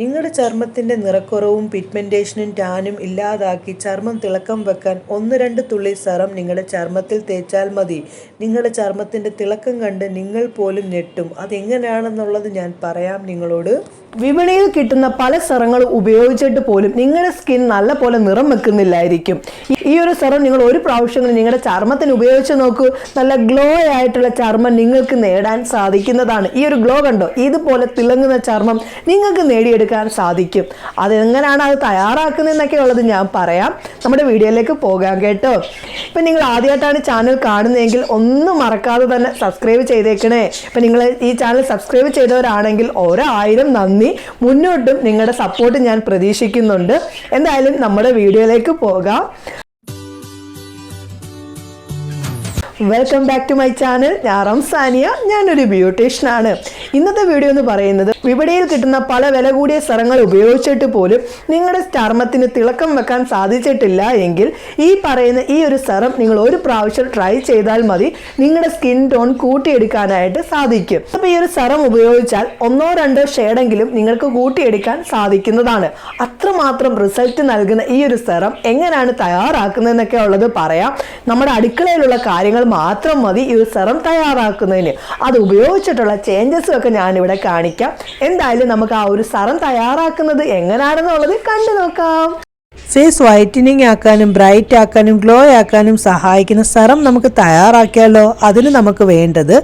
നിങ്ങളുടെ ചർമ്മത്തിൻ്റെ നിറക്കുറവും പിഗ്മെൻറ്റേഷനും ടാനും ഇല്ലാതാക്കി ചർമ്മം തിളക്കം വെക്കാൻ 1-2 തുള്ളി സെറം നിങ്ങളുടെ ചർമ്മത്തിൽ തേച്ചാൽ മതി. നിങ്ങളുടെ ചർമ്മത്തിൻ്റെ തിളക്കം കണ്ട് നിങ്ങൾ പോലും ഞെട്ടും. അതെങ്ങനെയാണെന്നുള്ളത് ഞാൻ പറയാം നിങ്ങളോട്. വിപണിയിൽ കിട്ടുന്ന പല സെറങ്ങൾ ഉപയോഗിച്ചിട്ട് പോലും നിങ്ങളുടെ സ്കിൻ നല്ല പോലെ നിറം വെക്കുന്നില്ലായിരിക്കും. ഈ ഒരു സെറം നിങ്ങൾ ഒരു പ്രാവശ്യം നിങ്ങളുടെ ചർമ്മത്തിന് ഉപയോഗിച്ച് നോക്കൂ. നല്ല ഗ്ലോ ആയിട്ടുള്ള ചർമ്മം നിങ്ങൾക്ക് നേടാൻ സാധിക്കുന്നതാണ്. ഈ ഒരു ഗ്ലോ കണ്ടോ, ഇതുപോലെ തിളങ്ങുന്ന ചർമ്മം നിങ്ങൾക്ക് നേടിയെടുക്കാൻ സാധിക്കും. അതെങ്ങനെയാണ് അത് തയ്യാറാക്കുന്നതെന്നൊക്കെ ഉള്ളത് ഞാൻ പറയാം. നമ്മുടെ വീഡിയോയിലേക്ക് പോകാം കേട്ടോ. ഇപ്പം നിങ്ങൾ ആദ്യമായിട്ടാണ് ചാനൽ കാണുന്നതെങ്കിൽ ഒന്നും മറക്കാതെ തന്നെ സബ്സ്ക്രൈബ് ചെയ്തേക്കണേ. ഇപ്പം നിങ്ങൾ ഈ ചാനൽ സബ്സ്ക്രൈബ് ചെയ്തവരാണെങ്കിൽ 1000 നന്ദി. മുന്നോട്ടും നിങ്ങളുടെ സപ്പോർട്ട് ഞാൻ പ്രതീക്ഷിക്കുന്നുണ്ട്. എന്തായാലും നമ്മുടെ വീഡിയോയിലേക്ക് പോകാം. Welcome back to my channel. ഞാൻ റംസാനിയ, ഞാനൊരു ബ്യൂട്ടീഷ്യനാണ്. ഇന്നത്തെ വീഡിയോ എന്ന് പറയുന്നത് വിപണിയിൽ കിട്ടുന്ന പല വില കൂടിയ സെറങ്ങൾ ഉപയോഗിച്ചിട്ട് പോലും നിങ്ങളുടെ ചർമ്മത്തിന് തിളക്കം വെക്കാൻ സാധിച്ചിട്ടില്ല എങ്കിൽ ഈ പറയുന്ന ഈ ഒരു സെറം നിങ്ങൾ ഒരു പ്രാവശ്യം ട്രൈ ചെയ്താൽ മതി. നിങ്ങളുടെ സ്കിൻ ടോൺ കൂട്ടിയെടുക്കാനായിട്ട് സാധിക്കും. അപ്പോൾ ഈ ഒരു സെറം ഉപയോഗിച്ചാൽ 1-2 ഷെയ്ഡെങ്കിലും നിങ്ങൾക്ക് കൂട്ടിയെടുക്കാൻ സാധിക്കുന്നതാണ്. അത്രമാത്രം റിസൾട്ട് നൽകുന്ന ഈ ഒരു സെറം എങ്ങനെയാണ് തയ്യാറാക്കുന്നതെന്നൊക്കെ ഉള്ളത് പറയാം. നമ്മുടെ അടുക്കളയിലുള്ള കാര്യങ്ങൾ മാത്രം മതി ഈ ഒരു സെറം തയ്യാറാക്കുന്നതിന്. അത് ഉപയോഗിച്ചിട്ടുള്ള ചേഞ്ചസും ഒക്കെ ഞാനിവിടെ കാണിക്കാം. എന്തായാലും നമുക്ക് ആ ഒരു സെറം തയ്യാറാക്കുന്നത് എങ്ങനെയാണെന്നുള്ളത് കണ്ടു നോക്കാം. ഫേസ് വൈറ്റനിങ് ആക്കാനും ബ്രൈറ്റ് ആക്കാനും ഗ്ലോ ആക്കാനും സഹായിക്കുന്ന സെറം നമുക്ക് തയ്യാറാക്കിയാലോ. അതിന് നമുക്ക് വേണ്ടത്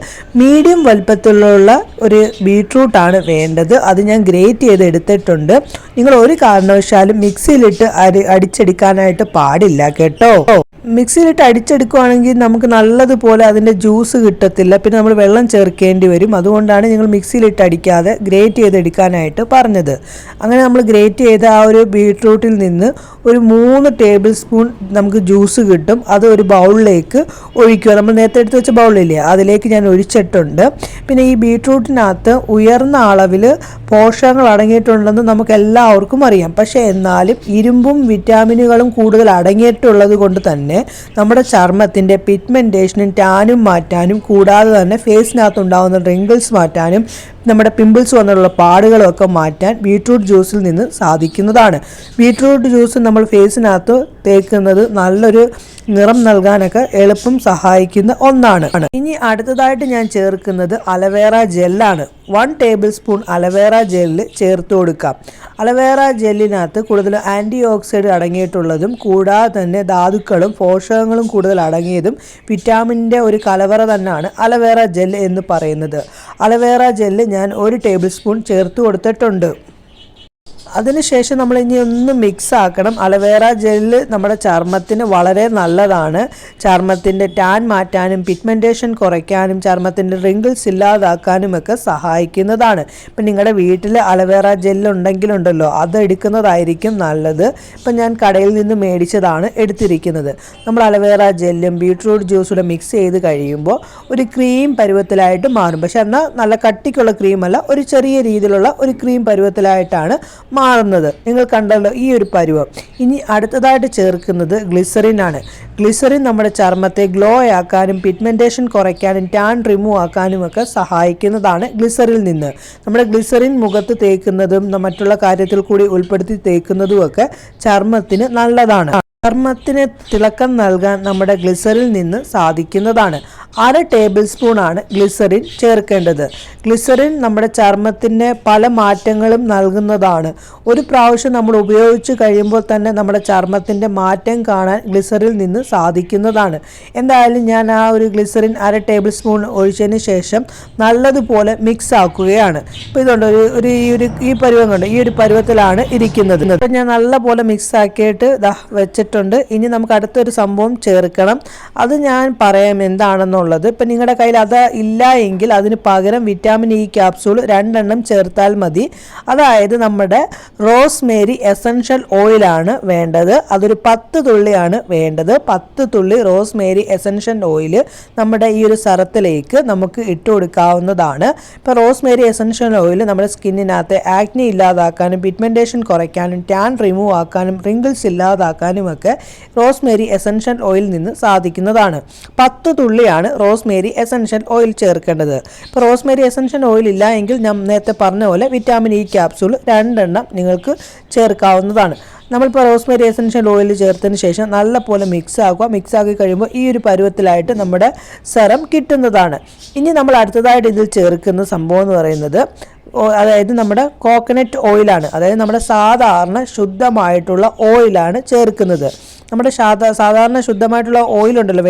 മീഡിയം വലുപ്പത്തിലുള്ള ഒരു ബീട്രൂട്ടാണ് വേണ്ടത്. അത് ഞാൻ ഗ്രേറ്റ് ചെയ്ത് എടുത്തിട്ടുണ്ട്. നിങ്ങൾ ഒരു കാരണവശാലും മിക്സിയിലിട്ട് അടിച്ചെടുക്കാനായിട്ട് പാടില്ല കേട്ടോ. മിക്സിയിലിട്ട് അടിച്ചെടുക്കുകയാണെങ്കിൽ നമുക്ക് നല്ലതുപോലെ അതിൻ്റെ ജ്യൂസ് കിട്ടത്തില്ല. പിന്നെ നമ്മൾ വെള്ളം ചേർക്കേണ്ടി വരും. അതുകൊണ്ടാണ് ഞങ്ങൾ മിക്സിയിലിട്ട് അടിക്കാതെ ഗ്രേറ്റ് ചെയ്തെടുക്കാനായിട്ട് പറഞ്ഞത്. അങ്ങനെ നമ്മൾ ഗ്രേറ്റ് ചെയ്ത ആ ഒരു ബീട്രൂട്ടിൽ നിന്ന് ഒരു 3 ടേബിൾ സ്പൂൺ നമുക്ക് ജ്യൂസ് കിട്ടും. അത് ഒരു ബൗളിലേക്ക് ഒഴിക്കുക. നമ്മൾ നേരത്തെ എടുത്ത് വെച്ച ബൗളില്ലേ, അതിലേക്ക് ഞാൻ ഒഴിച്ചിട്ടുണ്ട്. പിന്നെ ഈ ബീട്രൂട്ടിനകത്ത് ഉയർന്ന അളവിൽ പോഷകങ്ങൾ അടങ്ങിയിട്ടുണ്ടെന്ന് നമുക്ക് എല്ലാവർക്കും അറിയാം. പക്ഷേ എന്നാലും ഇരുമ്പും വിറ്റാമിനുകളും കൂടുതൽ അടങ്ങിയിട്ടുള്ളത് കൊണ്ട് തന്നെ നമ്മുടെ ചർമ്മത്തിൻ്റെ പിഗ്മെൻറ്റേഷനും ടാനും മാറ്റാനും കൂടാതെ തന്നെ ഫേസിനകത്ത് ഉണ്ടാകുന്ന റിങ്കിൾസ് മാറ്റാനും നമ്മുടെ പിമ്പിൾസ് വന്നുള്ള പാടുകളും ഒക്കെ മാറ്റാൻ ബീട്രൂട്ട് ജ്യൂസിൽ നിന്ന് സാധിക്കുന്നതാണ്. ബീട്രൂട്ട് ജ്യൂസ് നമ്മൾ ഫേസിനകത്ത് തേക്കുന്നത് നല്ലൊരു നിറം നൽകാനൊക്കെ എളുപ്പം സഹായിക്കുന്ന ഒന്നാണ്. ഇനി അടുത്തതായിട്ട് ഞാൻ ചേർക്കുന്നത് അലവേറ ജെല്ലാണ്. 1 ടേബിൾ സ്പൂൺ അലവേറ ജെല്ല് ചേർത്ത് കൊടുക്കാം. അലവേറ ജെല്ലിനകത്ത് കൂടുതൽ ആൻറ്റി ഓക്സിഡൻറ്റ് അടങ്ങിയിട്ടുള്ളതും കൂടാതെ തന്നെ ധാതുക്കളും പോഷകങ്ങളും കൂടുതൽ അടങ്ങിയതും വിറ്റാമിൻ്റെ ഒരു കലവറ തന്നെയാണ് അലവേറ ജെല്ല് എന്ന് പറയുന്നത്. അലവേറ ജെല്ല് ഞാൻ 1 ടേബിൾ സ്പൂൺ ചേർത്ത് കൊടുത്തിട്ടുണ്ട്. അതിനുശേഷം നമ്മൾ ഇനി ഒന്ന് മിക്സ് ആക്കണം. അലവേറ ജെല്ല് നമ്മുടെ ചർമ്മത്തിന് വളരെ നല്ലതാണ്. ചർമ്മത്തിൻ്റെ ടാൻ മാറ്റാനും പിഗ്മെൻറ്റേഷൻ കുറയ്ക്കാനും ചർമ്മത്തിൻ്റെ റിങ്കിൾസ് ഇല്ലാതാക്കാനും ഒക്കെ സഹായിക്കുന്നതാണ്. ഇപ്പം നിങ്ങളുടെ വീട്ടിൽ അലവേറ ജെല്ലുണ്ടെങ്കിലുണ്ടല്ലോ, അത് എടുക്കുന്നതായിരിക്കും നല്ലത്. ഇപ്പം ഞാൻ കടയിൽ നിന്ന് മേടിച്ചതാണ് എടുത്തിരിക്കുന്നത്. നമ്മൾ അലവേറ ജെല്ലും ബീട്രൂട്ട് ജ്യൂസും മിക്സ് ചെയ്ത് കഴിയുമ്പോൾ ഒരു ക്രീം പരുവത്തിലായിട്ട് മാറും. പക്ഷെ എന്നാൽ നല്ല കട്ടിക്കുള്ള ക്രീമല്ല, ഒരു ചെറിയ രീതിയിലുള്ള ഒരു ക്രീം പരുവത്തിലായിട്ടാണ് മാറുന്നത്. നിങ്ങൾ കണ്ടല്ലോ ഈ ഒരു പരുവം. ഇനി അടുത്തതായിട്ട് ചേർക്കുന്നത് ഗ്ലിസറിൻ ആണ്. ഗ്ലിസറിൻ നമ്മുടെ ചർമ്മത്തെ ഗ്ലോ ആക്കാനും പിഗ്മെൻറ്റേഷൻ കുറയ്ക്കാനും ടാൻ റിമൂവ് ആക്കാനും ഒക്കെ സഹായിക്കുന്നതാണ് ഗ്ലിസറിൽ നിന്ന്. നമ്മുടെ ഗ്ലിസറിൻ മുഖത്ത് തേക്കുന്നതും മറ്റുള്ള കാര്യത്തിൽ കൂടി ഉൾപ്പെടുത്തി തേക്കുന്നതും ഒക്കെ ചർമ്മത്തിന് നല്ലതാണ്. ചർമ്മത്തിന് തിളക്കം നൽകാൻ നമ്മുടെ ഗ്ലിസറിൽ നിന്ന് സാധിക്കുന്നതാണ്. 1/2 ടേബിൾ സ്പൂൺ ആണ് ഗ്ലിസറിൻ ചേർക്കേണ്ടത്. ഗ്ലിസറിൻ നമ്മുടെ ചർമ്മത്തിന് പല മാറ്റങ്ങളും നൽകുന്നതാണ്. ഒരു പ്രാവശ്യം നമ്മൾ ഉപയോഗിച്ച് കഴിയുമ്പോൾ തന്നെ നമ്മുടെ ചർമ്മത്തിൻ്റെ മാറ്റം കാണാൻ ഗ്ലിസറിൽ നിന്ന് സാധിക്കുന്നതാണ്. എന്തായാലും ഞാൻ ആ ഒരു ഗ്ലിസറിൻ 1/2 ടേബിൾ സ്പൂൺ ഒഴിച്ചതിന് ശേഷം നല്ലതുപോലെ മിക്സ് ആക്കുകയാണ്. ഇപ്പോൾ ഇതുകൊണ്ട് ഈ പരുവം കൊണ്ട് ഈ ഒരു പരുവത്തിലാണ് ഇരിക്കുന്നത്. ഇപ്പം ഞാൻ നല്ലപോലെ മിക്സ് ആക്കിയിട്ട് വെച്ചിട്ടുണ്ട്. ഇനി നമുക്ക് അടുത്തൊരു സംഭവം ചേർക്കണം. അത് ഞാൻ പറയാം എന്താണെന്നുള്ളത്. ഇപ്പം നിങ്ങളുടെ കയ്യിൽ അത് ഇല്ല എങ്കിൽ അതിന് പകരം വിറ്റാമിൻ ഇ ക്യാപ്സൂൾ 2 ചേർത്താൽ മതി. അതായത് നമ്മുടെ റോസ്മേരി എസൻഷ്യൽ ഓയിലാണ് വേണ്ടത്. അതൊരു 10 തുള്ളിയാണ് വേണ്ടത്. 10 തുള്ളി റോസ്മേരി എസൻഷ്യൽ ഓയിൽ നമ്മുടെ ഈ ഒരു സെറത്തിലേക്ക് നമുക്ക് ഇട്ട് കൊടുക്കാവുന്നതാണ്. ഇപ്പോൾ റോസ്മേരി എസൻഷ്യൽ ഓയിൽ നമ്മുടെ സ്കിന്നിനകത്ത് ആക്നി ഇല്ലാതാക്കാനും പിഗ്മെൻറ്റേഷൻ കുറയ്ക്കാനും ടാൻ റിമൂവ് ആക്കാനും റിങ്കിൾസ് ഇല്ലാതാക്കാനും ഒക്കെ റോസ്മേരി എസൻഷ്യൽ ഓയിൽ നിന്ന് സാധിക്കുന്നതാണ്. 10 തുള്ളിയാണ് റോസ്മേരി എസൻഷ്യൽ ഓയിൽ ചേർക്കേണ്ടത്. ഇപ്പോൾ റോസ്മേരി എസൻഷ്യൽ ഓയിൽ ഇല്ല എങ്കിൽ ഞാൻ നേരത്തെ പറഞ്ഞ പോലെ വിറ്റാമിൻ ഇ ക്യാപ്സൂൾ 2 എണ്ണം നിങ്ങൾക്ക് ചേർക്കാവുന്നതാണ്. നമ്മളിപ്പോൾ റോസ്മേരി എസൻഷ്യൽ ഓയിൽ ചേർത്തതിന് ശേഷം നല്ലപോലെ മിക്സ് ആക്കി കഴിയുമ്പോൾ ഈ ഒരു പരുവത്തിലായിട്ട് നമ്മുടെ സെറം കിട്ടുന്നതാണ്. ഇനി നമ്മൾ അടുത്തതായിട്ട് ഇതിൽ ചേർക്കുന്ന സംഭവം എന്ന് പറയുന്നത് അതായത് നമ്മുടെ കോക്കനട്ട് ഓയിലാണ്. അതായത് നമ്മുടെ സാധാരണ ശുദ്ധമായിട്ടുള്ള ഓയിലാണ് ചേർക്കുന്നത്. നമ്മുടെ സാധാരണ ശുദ്ധമായിട്ടുള്ള ഓയിലുണ്ടല്ലോ,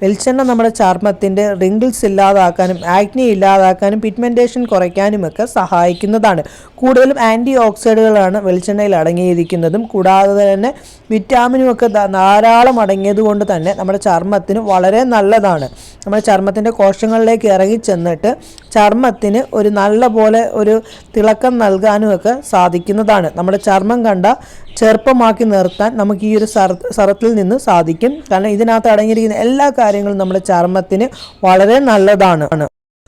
വെളിച്ചെണ്ണ നമ്മുടെ ചർമ്മത്തിൻ്റെ റിങ്കിൾസ് ഇല്ലാതാക്കാനും ആക്നി ഇല്ലാതാക്കാനും പിഗ്മെൻറ്റേഷൻ കുറയ്ക്കാനും ഒക്കെ സഹായിക്കുന്നതാണ്. കൂടുതലും ആൻറ്റി ഓക്സിഡന്റുകളാണ് വെളിച്ചെണ്ണയിൽ അടങ്ങിയിരിക്കുന്നതും കൂടാതെ തന്നെ വിറ്റാമിനും ഒക്കെ ധാരാളം അടങ്ങിയത് കൊണ്ട് തന്നെ നമ്മുടെ ചർമ്മത്തിന് വളരെ നല്ലതാണ്. നമ്മുടെ ചർമ്മത്തിൻ്റെ കോശങ്ങളിലേക്ക് ഇറങ്ങി ചെന്നിട്ട് ചർമ്മത്തിന് ഒരു നല്ല പോലെ ഒരു തിളക്കം നൽകാനും ഒക്കെ സാധിക്കുന്നതാണ്. നമ്മുടെ ചർമ്മം കണ്ട ചെറുപ്പമാക്കി നിർത്താൻ നമുക്ക് ഈ ഒരു സെറത്തിൽ നിന്ന് സാധിക്കും. കാരണം ഇതിനകത്ത് അടങ്ങിയിരിക്കുന്ന എല്ലാ കാര്യങ്ങളും നമ്മുടെ ചർമ്മത്തിന് വളരെ നല്ലതാണ്.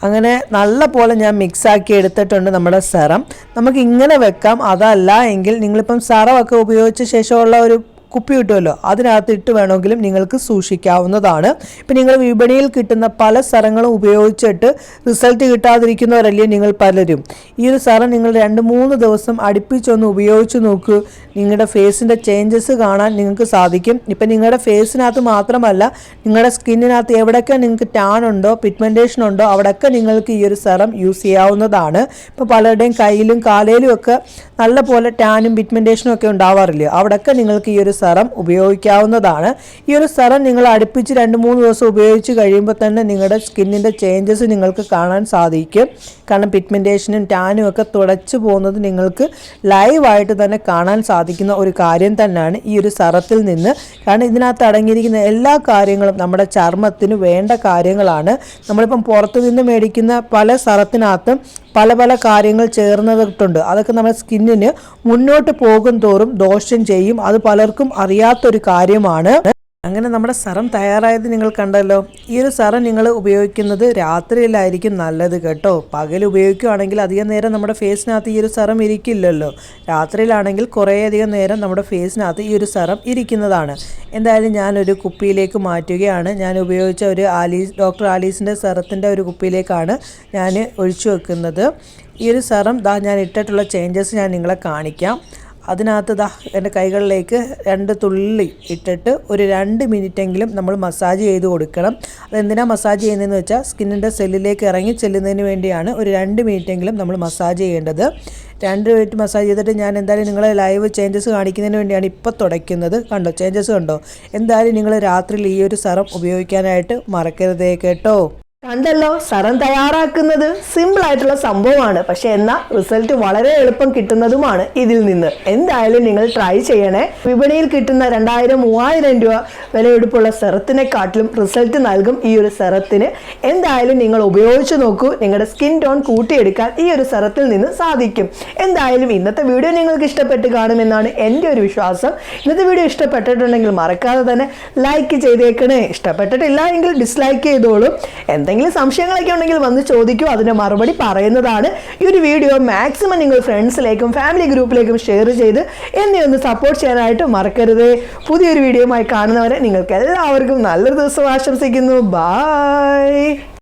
അങ്ങനെ നല്ല പോലെ ഞാൻ മിക്സാക്കി എടുത്തിട്ടുണ്ട് നമ്മുടെ സെറം. നമുക്ക് ഇങ്ങനെ വെക്കാം. അതല്ല എങ്കിൽ നിങ്ങളിപ്പം സെറമൊക്കെ ഉപയോഗിച്ച ശേഷമുള്ള ഒരു കുപ്പി കിട്ടുമല്ലോ, അതിനകത്ത് ഇട്ട് വേണമെങ്കിലും നിങ്ങൾക്ക് സൂക്ഷിക്കാവുന്നതാണ്. ഇപ്പം നിങ്ങൾ വിപണിയിൽ കിട്ടുന്ന പല സെറങ്ങളും ഉപയോഗിച്ചിട്ട് റിസൾട്ട് കിട്ടാതിരിക്കുന്നവരല്ലേ നിങ്ങൾ പലരും. ഈ ഒരു സെറം നിങ്ങൾ 2-3 ദിവസം അടുപ്പിച്ചൊന്ന് ഉപയോഗിച്ച് നോക്കൂ. നിങ്ങളുടെ ഫേസിൻ്റെ ചേഞ്ചസ് കാണാൻ നിങ്ങൾക്ക് സാധിക്കും. ഇപ്പം നിങ്ങളുടെ ഫേസിനകത്ത് മാത്രമല്ല, നിങ്ങളുടെ സ്കിന്നിനകത്ത് എവിടെയൊക്കെ നിങ്ങൾക്ക് ടാൻ ഉണ്ടോ പിഗ്മെൻറ്റേഷൻ ഉണ്ടോ അവിടെയൊക്കെ നിങ്ങൾക്ക് ഈ ഒരു സെറം യൂസ് ചെയ്യാവുന്നതാണ്. ഇപ്പോൾ പലരുടെയും കയ്യിലും കാലയിലും ഒക്കെ നല്ല പോലെ ടാനും പിഗ്മെൻറ്റേഷനും ഒക്കെ ഉണ്ടാവാറില്ല. അവിടെയൊക്കെ നിങ്ങൾക്ക് ഈ ഒരു സെറം ഉപയോഗിക്കാവുന്നതാണ്. ഈ ഒരു സെറം നിങ്ങൾ അടുപ്പിച്ച് 2-3 ദിവസം ഉപയോഗിച്ച് കഴിയുമ്പോൾ തന്നെ നിങ്ങളുടെ സ്കിന്നിൻ്റെ ചേഞ്ചസ് നിങ്ങൾക്ക് കാണാൻ സാധിക്കും. കാരണം പിഗ്മെൻറ്റേഷനും ടാനും ഒക്കെ തുടച്ചു പോകുന്നത് നിങ്ങൾക്ക് ലൈവായിട്ട് തന്നെ കാണാൻ സാധിക്കുന്ന ഒരു കാര്യം തന്നെയാണ് ഈ ഒരു സെറത്തിൽ നിന്ന്. കാരണം ഇതിനകത്ത് അടങ്ങിയിരിക്കുന്ന എല്ലാ കാര്യങ്ങളും നമ്മുടെ ചർമ്മത്തിന് വേണ്ട കാര്യങ്ങളാണ്. നമ്മളിപ്പം പുറത്തു നിന്ന് മേടിക്കുന്ന പല സെറത്തിനകത്തും പല കാര്യങ്ങൾ ചേർന്നിട്ടുണ്ട്. അതൊക്കെ നമ്മുടെ സ്കിന്നിന് മുന്നോട്ട് പോകും തോറും ദോഷം ചെയ്യും. അത് പലർക്കും അറിയാത്തൊരു കാര്യമാണ്. അങ്ങനെ നമ്മുടെ സെറം തയ്യാറായത് നിങ്ങൾ കണ്ടല്ലോ. ഈ ഒരു സെറം നിങ്ങൾ ഉപയോഗിക്കുന്നത് രാത്രിയിലായിരിക്കും നല്ലത് കേട്ടോ. പകൽ ഉപയോഗിക്കുകയാണെങ്കിൽ അധികം നേരം നമ്മുടെ ഫേസിനകത്ത് ഈ ഒരു സെറം ഇരിക്കില്ലല്ലോ. രാത്രിയിലാണെങ്കിൽ കുറേയധികം നേരം നമ്മുടെ ഫേസിനകത്ത് ഈ ഒരു സെറം ഇരിക്കുന്നതാണ്. എന്തായാലും ഞാനൊരു കുപ്പിയിലേക്ക് മാറ്റുകയാണ്. ഞാൻ ഉപയോഗിച്ച ഒരു ഡോക്ടർ ആലീസിൻ്റെ സെറത്തിൻ്റെ ഒരു കുപ്പിയിലേക്കാണ് ഞാൻ ഒഴിച്ചു വെക്കുന്നത്. ഈ ഒരു സെറം ഞാൻ ഇട്ടിട്ടുള്ള ചേഞ്ചസ് ഞാൻ നിങ്ങളെ കാണിക്കാം. അതിനകത്ത് എൻ്റെ കൈകളിലേക്ക് 2 തുള്ളി ഇട്ടിട്ട് ഒരു 2 മിനിറ്റെങ്കിലും നമ്മൾ മസാജ് ചെയ്ത് കൊടുക്കണം. അതെന്തിനാണ് മസാജ് ചെയ്യുന്നതെന്ന് വെച്ചാൽ സ്കിന്നിൻ്റെ സെല്ലിലേക്ക് ഇറങ്ങി ചെല്ലുന്നതിന് വേണ്ടിയാണ് ഒരു 2 മിനിറ്റെങ്കിലും നമ്മൾ മസാജ് ചെയ്യേണ്ടത്. 2 മിനിറ്റ് മസാജ് ചെയ്തിട്ട് ഞാൻ എന്തായാലും നിങ്ങളെ ലൈവ് ചേഞ്ചസ് കാണിക്കുന്നതിന് വേണ്ടിയാണ് ഇപ്പോൾ തുടയ്ക്കുന്നത്. കണ്ടോ ചേഞ്ചസ് കണ്ടോ? എന്തായാലും നിങ്ങൾ രാത്രിയിൽ ഈ ഒരു സെറം ഉപയോഗിക്കാനായിട്ട് മറക്കരുതേ കേട്ടോ. കണ്ടല്ലോ, സെറം തയ്യാറാക്കുന്നത് സിമ്പിൾ ആയിട്ടുള്ള സംഭവമാണ്. പക്ഷെ എന്നാൽ റിസൾട്ട് വളരെ എളുപ്പം കിട്ടുന്നതുമാണ് ഇതിൽ നിന്ന്. എന്തായാലും നിങ്ങൾ ട്രൈ ചെയ്യണേ. വിപണിയിൽ കിട്ടുന്ന 2000-3000 രൂപ വിലയെടുപ്പുള്ള സെറത്തിനെക്കാട്ടിലും റിസൾട്ട് നൽകും ഈ ഒരു സെറത്തിന്. എന്തായാലും നിങ്ങൾ ഉപയോഗിച്ച് നോക്കൂ. നിങ്ങളുടെ സ്കിൻ ടോൺ കൂട്ടിയെടുക്കാൻ ഈ ഒരു സെറത്തിൽ നിന്ന് സാധിക്കും. എന്തായാലും ഇന്നത്തെ വീഡിയോ നിങ്ങൾക്ക് ഇഷ്ടപ്പെട്ട് കാണുമെന്നാണ് എൻ്റെ ഒരു വിശ്വാസം. ഇന്നത്തെ വീഡിയോ ഇഷ്ടപ്പെട്ടിട്ടുണ്ടെങ്കിൽ മറക്കാതെ തന്നെ ലൈക്ക് ചെയ്തേക്കണേ. ഇഷ്ടപ്പെട്ടിട്ടില്ല എങ്കിൽ ഡിസ്ലൈക്ക് ചെയ്തോളൂ. എന്തെങ്കിലും സംശയങ്ങളൊക്കെ ഉണ്ടെങ്കിൽ വന്ന് ചോദിക്കൂ, അതിന് മറുപടി പറയുന്നതാണ്. ഈ ഒരു വീഡിയോ മാക്സിമം നിങ്ങൾ ഫ്രണ്ട്സിലേക്കും ഫാമിലി ഗ്രൂപ്പിലേക്കും ഷെയർ ചെയ്ത് എന്നെ ഒന്ന് സപ്പോർട്ട് ചെയ്യാനായിട്ട് മറക്കരുത്. പുതിയൊരു വീഡിയോയുമായി കാണുന്നവരെ നിങ്ങൾക്ക് എല്ലാവർക്കും നല്ലൊരു ദിവസം ആശംസിക്കുന്നു. ബൈ.